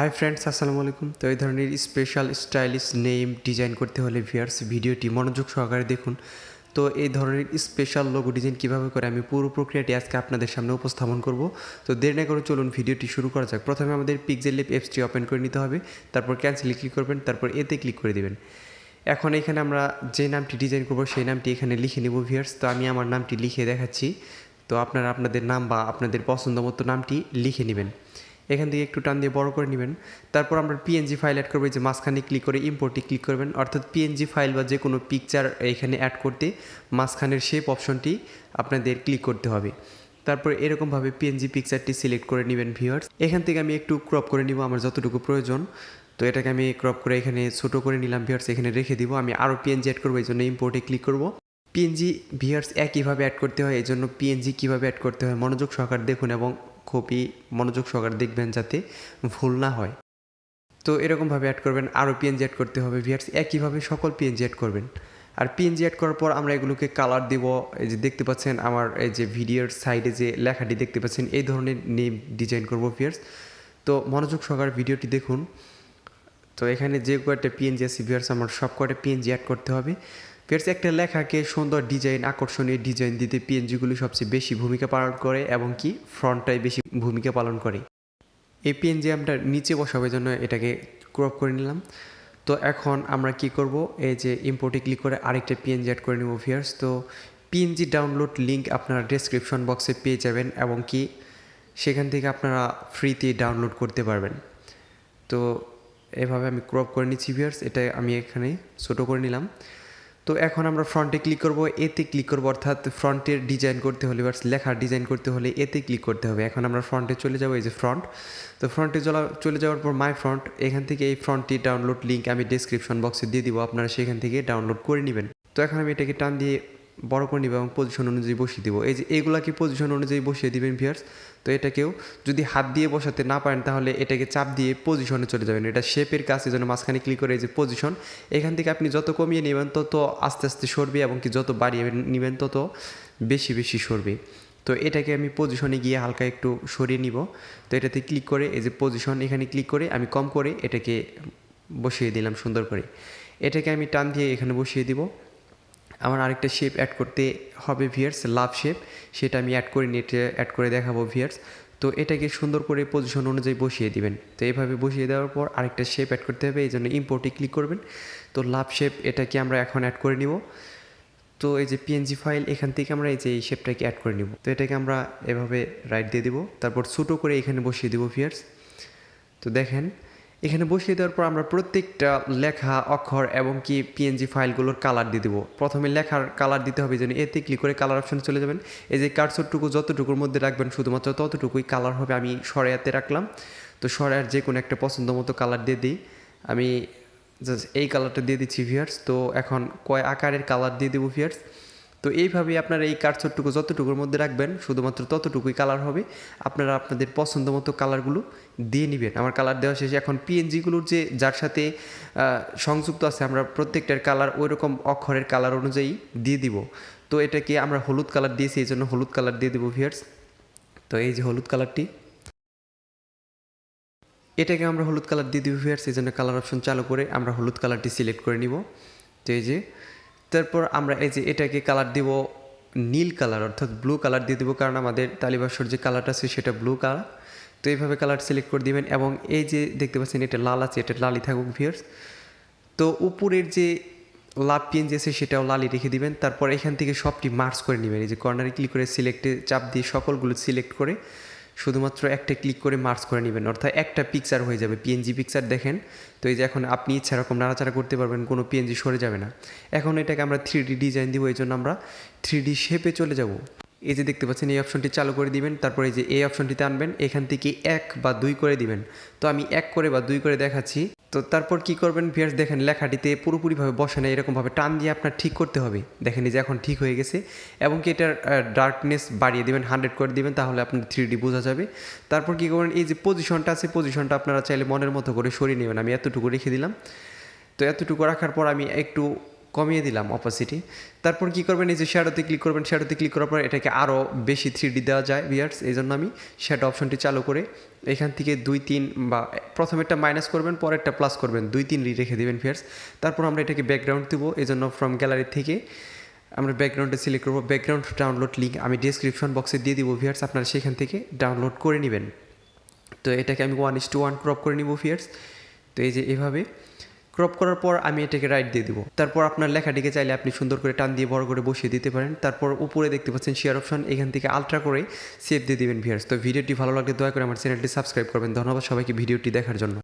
Hi friends, আসসালামু আলাইকুম। তো এই ধরনের স্পেশাল স্টাইলিশ নেম ডিজাইন করতে হলে ভিউয়ার্স ভিডিওটি মনোযোগ সহকারে দেখুন। তো এই ধরনের স্পেশাল লোগো ডিজাইন কীভাবে করে আমি পুরো প্রক্রিয়াটি আজকে আপনাদের সামনে উপস্থাপন করব। তো দেরি না করে চলুন ভিডিওটি শুরু করা যাক। প্রথমে আমাদের পিক্সেলল্যাব অ্যাপসটি ওপেন করে নিতে হবে, তারপর ক্যান্সেলে ক্লিক করবেন, তারপর এতে ক্লিক করে দেবেন। এখন এখানে আমরা যে নামটি ডিজাইন করব সেই নামটি এখানে লিখে নেব ভিউয়ার্স। তো আমি আমার নামটি লিখে দেখাচ্ছি, তো আপনারা আপনাদের নাম বা আপনাদের পছন্দ মতো নামটি লিখে নেবেন। এখান থেকে একটু টান দিয়ে বড় করে নেবেন। তারপর আমরা পিএনজি ফাইল অ্যাড করবো, যে মাঝখানে ক্লিক করে ইম্পোর্টে ক্লিক করবেন। অর্থাৎ পিএনজি ফাইল বা যে কোনো পিকচার এখানে অ্যাড করতে মাঝখানের শেপ অপশনটি আপনাদের ক্লিক করতে হবে। তারপর এরকমভাবে পিএনজি পিকচারটি সিলেক্ট করে নেবেন ভিউয়ার্স। এখান থেকে আমি একটু ক্রপ করে নিব আমার যতটুকু প্রয়োজন। তো এটাকে আমি ক্রপ করে এখানে ছোটো করে নিলাম ভিউয়ার্স, এখানে রেখে দিব। আমি আরও পিএনজি অ্যাড করবো, এই জন্য ইম্পোর্টে ক্লিক করব। পিএনজি ভিউয়ার্স একইভাবে অ্যাড করতে হয়, এই জন্য পিএনজি কীভাবে অ্যাড করতে হয় মনোযোগ সহকারে দেখুন এবং খুবই মনোযোগ সহকারে দেখবেন যাতে ভুল না হয়। তো এরকমভাবে অ্যাড করবেন। আরও পিএনজি অ্যাড করতে হবে ভিউয়ার্স, একইভাবে সকল পিএনজি অ্যাড করবেন। আর পিএনজি অ্যাড করার পর আমরা এগুলোকে কালার দিব। এই যে দেখতে পাচ্ছেন আমার এই যে ভিডিওর সাইডে যে লেখাটি দেখতে পাচ্ছেন, এই ধরনের নেম ডিজাইন করব ভিউয়ার্স। তো মনোযোগ সহকারে ভিডিওটি দেখুন। তো এখানে যে কয়টা পিএনজি আছে ভিউয়ার্স, আমার সব কয়টা পিএনজি অ্যাড করতে হবে ভিউয়ার্স। একটা লেখাকে সুন্দর ডিজাইন, আকর্ষণীয় ডিজাইন দিতে পিএনজিগুলি সবচেয়ে বেশি ভূমিকা পালন করে এবং কি ফ্রন্টটাই বেশি ভূমিকা পালন করে। এই পিএনজি আমরা নিচে বসাবার জন্য এটাকে ক্রপ করে নিলাম। তো এখন আমরা কি করব, এই যে ইম্পোর্টে ক্লিক করে আরেকটা পিএনজি অ্যাড করে নেব ভিউয়ার্স। তো পিএনজি ডাউনলোড লিঙ্ক আপনারা ডেসক্রিপশন বক্সে পেয়ে যাবেন এবং কি সেখান থেকে আপনারা ফ্রিতে ডাউনলোড করতে পারবেন। তো এভাবে আমি ক্রপ করে নিচ্ছি ভিউয়ার্স, এটা আমি এখানে ছোটো করে নিলাম। তো এখন আমরা ফ্রন্টে ক্লিক করব, এতে ক্লিক করব। অর্থাৎ ফ্রন্টের ডিজাইন করতে হলে বা লেখার ডিজাইন করতে হলে এতে ক্লিক করতে হবে। এখন আমরা ফ্রন্টে চলে যাব, এই যে ফ্রন্ট। তো ফ্রন্টে চলে যাওয়ার পর মাই ফ্রন্ট, এখান থেকে এই ফ্রন্টটি ডাউনলোড লিঙ্ক আমি ডেসক্রিপশন বক্সে দিয়ে দিব, আপনারা সেখান থেকে ডাউনলোড করে নেবেন। তো এখন আমি এটাকে টান দিয়ে বড় করে নিব এবং পজিশন অনুযায়ী বসিয়ে দিব। এই যে এইগুলাকে পজিশন অনুযায়ী বসিয়ে দিবেন ভিউয়ার্স। তো এটাকেও যদি হাত দিয়ে বসাতে না পারেন তাহলে এটাকে চাপ দিয়ে পজিশনে চলে যাবেন। এটা শেপের কাজ, এই জন্য মাঝখানে ক্লিক করে এই যে পজিশন, এখান থেকে আপনি যত কমিয়ে নেবেন তত আস্তে আস্তে সরবে এবং কি যত বাড়িয়ে নেবেন তত বেশি বেশি সরবে। তো এটাকে আমি পজিশনে গিয়ে হালকা একটু সরিয়ে নিব। তো এটাতে ক্লিক করে এই যে পজিশন, এখানে ক্লিক করে আমি কম করে এটাকে বসিয়ে দিলাম সুন্দর করে। এটাকে আমি টান দিয়ে এখানে বসিয়ে দিব। আমার আরেকটা শেপ অ্যাড করতে হবে ভিউয়ার্স, লাভ শেপ, সেটা আমি অ্যাড করে নিয়ে অ্যাড করে দেখাবো ভিউয়ার্স। তো এটাকে সুন্দর করে পজিশন অনুযায়ী বসিয়ে দিবেন। তো এইভাবে বসিয়ে দেওয়ার পর আরেকটা শেপ অ্যাড করতে হবে, এই জন্য ইম্পোর্টে ক্লিক করবেন। তো লাভ শেপ এটাকে আমরা এখন অ্যাড করে নিব। তো এই যে পিএনজি ফাইল, এখান থেকে আমরা এই যে এই শেপটাকে অ্যাড করে নিব। তো এটাকে আমরা এভাবে রাইট দিয়ে দিব, তারপর ছোটো করে এখানে বসিয়ে দেবো ভিউয়ার্স। তো দেখেন এখানে বসিয়ে দেওয়ার পর আমরা প্রত্যেকটা লেখা, অক্ষর এবং কি পিএনজি ফাইলগুলোর কালার দিয়ে দেবো। প্রথমে লেখার কালার দিতে হবে, যেন এতে ক্লিক করে কালার অপশানে চলে যাবেন। এই যে কার্সরটুকু যতটুকুর মধ্যে রাখবেন শুধুমাত্র ততটুকুই কালার হবে। আমি সরাইতে রাখলাম। তো সরাইয়ের যে কোনো একটা পছন্দ মতো কালার দিয়ে দিই। আমি জাস্ট এই কালারটা দিয়ে দিচ্ছি ভিউয়ার্স। তো এখন কয় আকারের কালার দিয়ে দেবো ভিউয়ার্স। তো এইভাবেই আপনারা এই কার্সরটুকু যতটুকুর মধ্যে রাখবেন শুধুমাত্র ততটুকুই কালার হবে। আপনারা আপনাদের পছন্দ মতো কালারগুলো দিয়ে নেবেন। আমার কালার দেওয়া শেষে এখন পিএনজিগুলোর যে যার সাথে সংযুক্ত আছে আমরা প্রত্যেকটার কালার ওই রকম অক্ষরের কালার অনুযায়ী দিয়ে দিব। তো এটাকে আমরা হলুদ কালার দিয়েছি, এই জন্য হলুদ কালার দিয়ে দেবো ভিউয়ার্স। তো এই যে হলুদ কালারটি, এটাকে আমরা হলুদ কালার দিয়ে দিব ভিউয়ার্স। এই জন্য কালার অপশন চালু করে আমরা হলুদ কালারটি সিলেক্ট করে নিব। তো এই যে তারপর আমরা এই যে এটাকে কালার দিব নীল কালার, অর্থাৎ ব্লু কালার দিয়ে দেবো, কারণ আমাদের তালিবাসর যে কালারটা আছে সেটা ব্লু কালার। তো এইভাবে কালার সিলেক্ট করে দিবেন এবং এই যে দেখতে পাচ্ছেন এটা লাল আছে, এটা লালই থাকুক ভিউয়ার্স। তো উপরের যে লাভ পিএনজি আছে সেটাও লালই রেখে দিবেন। তারপর এখান থেকে সবটি মার্চ করে নেবেন। এই যে কর্নারে ক্লিক করে সিলেক্টে চাপ দিয়ে সকলগুলো সিলেক্ট করে শুধুমাত্র একটা ক্লিক করে মার্চ করে নেবেন, অর্থাৎ একটা পিকচার হয়ে যাবে, পিএনজি পিকচার দেখেন। তো এই যে এখন আপনি ইচ্ছা এরকম নাড়াচাড়া করতে পারবেন, কোনো পিএনজি সরে যাবে না। এখন এটাকে আমরা 3D ডিজাইন দিব, এই জন্য আমরা 3D শেপে চলে যাব। এই যে দেখতে পাচ্ছেন এই অপশনটি চালু করে দিবেন। তারপর এই যে এই অপশনটিতে আনবেন, এখান থেকে 1 বা 2 করে দিবেন। তো আমি 1 করে বা 2 করে দেখাচ্ছি। তো তারপর কি করবেন ভিউয়ার্স, দেখেন লেখাটিতে পুরোপুরিভাবে বসে না, এরকমভাবে টান দিয়ে আপনার ঠিক করতে হবে। দেখেন এই যে এখন ঠিক হয়ে গেছে এবং কি এটার ডার্কনেস বাড়িয়ে দেবেন, 100 করে দিবেন, তাহলে আপনার 3D বোঝা যাবে। তারপর কী করবেন, এই যে পজিশনটা আছে পজিশনটা আপনারা চাইলে মনের মতো করে সরিয়ে নেবেন। আমি এতটুকু রেখে দিলাম। তো এতটুকু রাখার পর আমি একটু কমিয়ে দিলাম অপাসিটি। তারপর কি করবেন, এই যে শ্যাডোতে ক্লিক করবেন, শ্যাডোতে ক্লিক করার পর এটাকে আরও বেশি 3D দেওয়া যায় ভিউয়ার্স, এই জন্য আমি শ্যাডো অপশনটি চালু করে এখান থেকে 2-3 বা প্রথমেরটা মাইনাস করবেন, পরেরটা প্লাস করবেন, 2-3 রেখে দেবেন ভিউয়ার্স। তারপর আমরা এটাকে ব্যাকগ্রাউন্ড দেবো, এই জন্য ফ্রম গ্যালারি থেকে আমরা ব্যাকগ্রাউন্ডে সিলেক্ট করবো। ব্যাকগ্রাউন্ড ডাউনলোড লিঙ্ক আমি ডেসক্রিপশন বক্সে দিয়ে দিব ভিউয়ার্স, আপনারা সেখান থেকে ডাউনলোড করে নেবেন। তো এটাকে আমি 1:1 ক্রপ করে নিব ভিউয়ার্স। তো এই যে এভাবে ক্রপ করার পর আমি এটাকে রাইট দিয়ে দিব। তারপর আপনার লেখাটিকে চাইলে আপনি সুন্দর করে টান দিয়ে বড় করে বসিয়ে দিতে পারেন। তারপর উপরে দেখতে পাচ্ছেন শেয়ার অপশন, এখান থেকে আলট্রা করে সেভ দিয়ে দিবেন ভিউয়ার্স। তো ভিডিওটি ভালো লাগলে দয়া করে আমার চ্যানেলটি সাবস্ক্রাইব করবেন। ধন্যবাদ সবাইকে ভিডিওটি দেখার জন্য।